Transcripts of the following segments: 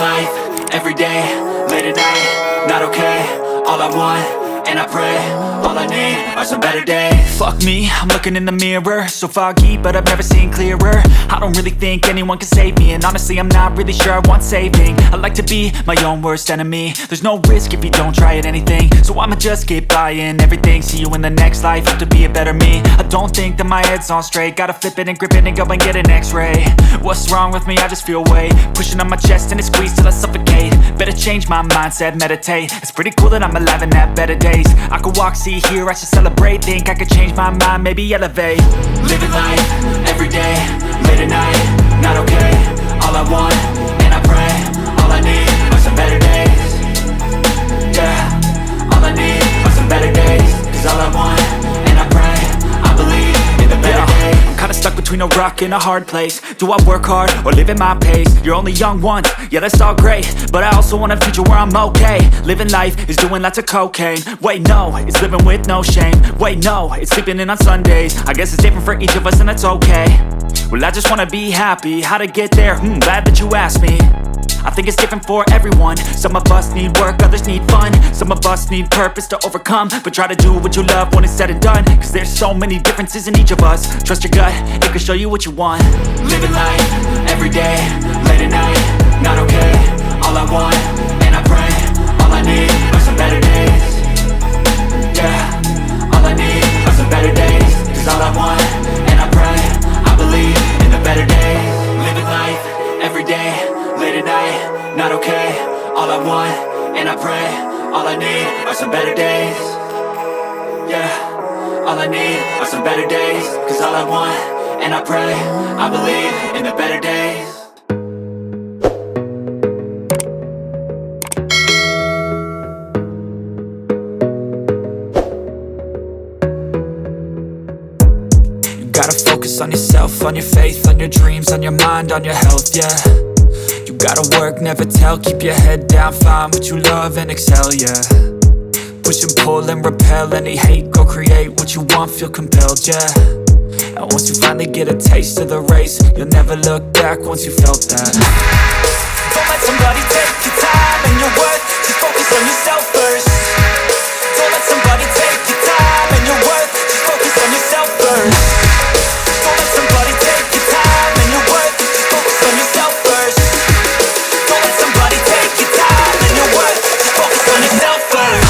life, everyday, late at night, not okay. All I want, and I pray, all I need are some better days. Fuck me, I'm looking in the mirror, so foggy, but I've never seen clearer. I don't really think anyone can save me, and honestly I'm not really sure I want saving. I like to be my own worst enemy. There's no risk if you don't try at anything, so I'ma just keep buying everything. See you in the next life, hope to be a better me. I don't think that my head's on straight, gotta flip it and grip it and go and get an x-ray. What's wrong with me? I just feel weight pushing on my chest and it squeezes till I suffocate. Better change my mindset, meditate. It's pretty cool that I'm alive and have better days. I could walk, see, hear, I should celebrate. Think I could change my mind, maybe elevate. Living life, everyday, late at night, not okay. All I want, and I pray, all I need are some better days. Yeah, all I need are some better days. Cause all I want, and I pray, I believe in the better days. I'm kinda stuck between a rock and a hard place. Do I work hard or live at my pace? You're only young once, yeah that's all great, but I also want a future where I'm okay. Living life is doing lots of cocaine. Wait no, it's living with no shame. Wait no, it's sleeping in on Sundays. I guess it's different for each of us and that's okay. Well I just wanna be happy, how to get there? Glad that you asked me. I think it's different for everyone. Some of us need work, others need fun. Some of us need purpose to overcome. But try to do what you love when it's said and done. Cause there's so many differences in each of us. Trust your gut, it can show you what you want. Living life, everyday, late at night, not okay. All I want, and I pray, all I need are some better days. Yeah, all I need are some better days. Cause all I want, and I pray, I believe in the better days. Living life, everyday, late at night, not okay. All I want, and I pray, all I need are some better days. Yeah, all I need are some better days. Cause all I want, and I pray, I believe in the better days. You gotta focus on yourself, on your faith, on your dreams, on your mind, on your health, yeah. You gotta work, never tell, keep your head down, find what you love and excel, yeah. Push and pull and repel any hate, go create what you want, feel compelled, yeah. And once you finally get a taste of the race, you'll never look back once you felt that. Don't let somebody take your time and your worth, just focus on yourself first. Don't let somebody take your time and your worth, just focus on yourself first. Don't let somebody take your time and your worth, just focus on yourself first. Don't let somebody take your time and your worth, just focus on yourself first.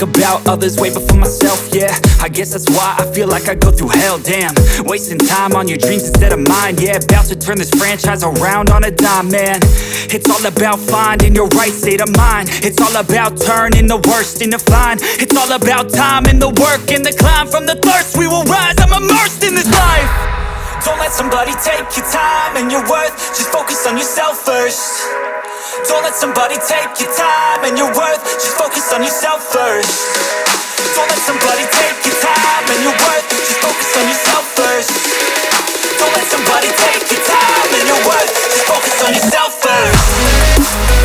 About others way before myself, yeah. I guess that's why I feel like I go through hell, damn. Wasting time on your dreams instead of mine, yeah. About to turn this franchise around on a dime, man. It's all about finding your right state of mind. It's all about turning the worst into fine. It's all about time and the work and the climb. From the thirst we will rise, I'm immersed in this life. Don't let somebody take your time and your worth, just focus on yourself first. Don't let somebody take your time and your worth, just focus on yourself first. Don't let somebody take your time and your worth, just focus on yourself first. Don't let somebody take your time and your worth, just focus on yourself first.